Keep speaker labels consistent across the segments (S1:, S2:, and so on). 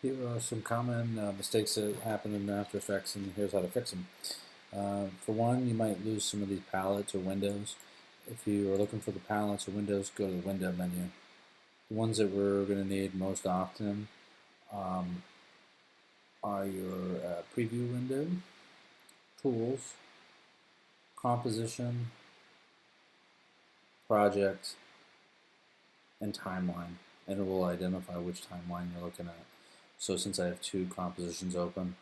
S1: Here are some common mistakes that happen in After Effects, and here's how to fix them. For one, you might lose some of these palettes or windows. If you are looking for the palettes or windows, go to the window menu. The ones that we're going to need most often um, are your preview window, tools, composition, project, and timeline, and it will identify which timeline you're looking at. So since I have two compositions open,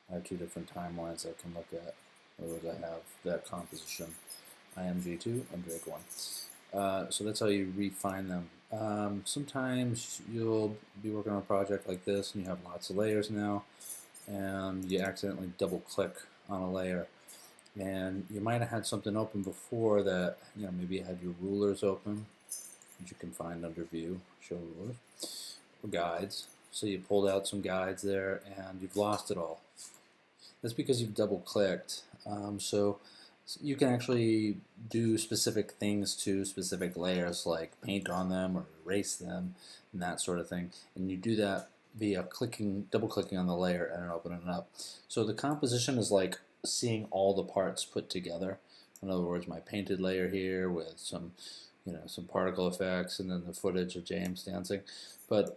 S1: I have two different timelines I can look at. In other words, I have that composition, IMG2 and Drake 1. So that's how you refine them. Sometimes you'll be working on a project like this and you have lots of layers now, and you accidentally double click on a layer. And you might have had something open before that, maybe you had your rulers open, which you can find under View, Show Rulers, or Guides. So you pulled out some guides there and you've lost it all. That's because you've double clicked. So you can actually do specific things to specific layers, like paint on them or erase them and that sort of thing. And you do that via double clicking on the layer and opening it up. So the composition is like seeing all the parts put together. In other words, my painted layer here with some particle effects and then the footage of James dancing. But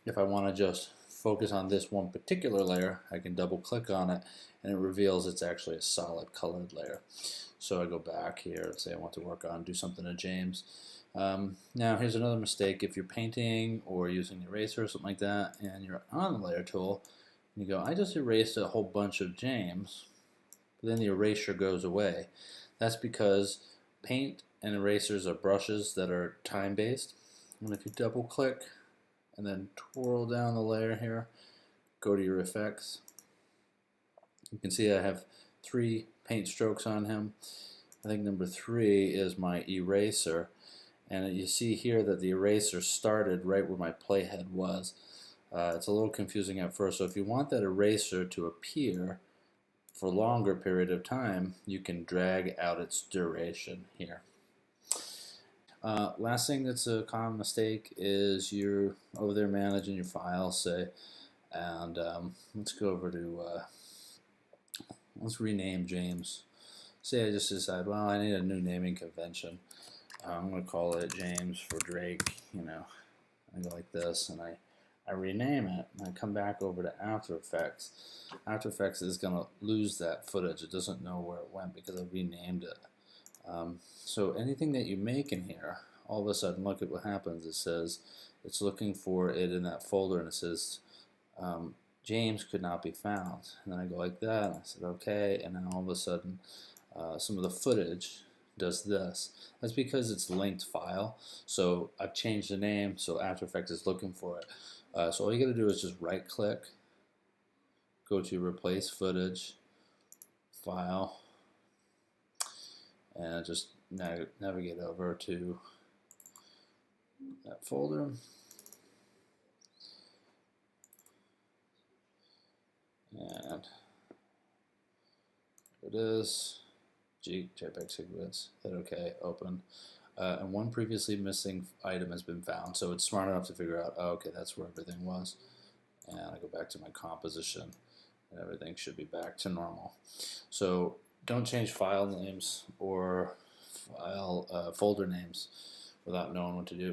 S1: if I want to just focus on this one particular layer, I can double click on it and it reveals it's actually a solid colored layer. So I go back here and say I want to do something to James. Now here's another mistake. If you're painting or using an eraser or something like that and you're on the layer tool, and you go, I just erased a whole bunch of James, but then the erasure goes away. That's because paint and erasers are brushes that are time-based. And if you double click and then twirl down the layer here, go to your effects, you can see I have 3 paint strokes on him. I think number 3 is my eraser, and you see here that the eraser started right where my playhead was. It's a little confusing at first, so if you want that eraser to appear for a longer period of time, you can drag out its duration here. Last thing that's a common mistake is you're over there managing your files, say, and let's go over to, let's rename James. Say I just decide, well, I need a new naming convention. I'm going to call it James for Drake, I go like this, and I rename it, and I come back over to After Effects. After Effects is going to lose that footage. It doesn't know where it went because I renamed it. So anything that you make in here, all of a sudden, look at what happens. It says it's looking for it in that folder, and it says James could not be found. And then I go like that, and I said okay, and then all of a sudden some of the footage does this. That's because it's linked file. So I've changed the name, so After Effects is looking for it. So all you got to do is just right click, go to Replace Footage, File, and just navigate over to that folder. And it is JPEG sequence. Hit OK, open. And one previously missing item has been found. So it's smart enough to figure out, oh, okay, that's where everything was. And I go back to my composition, and everything should be back to normal. So don't change file names or folder names without knowing what to do.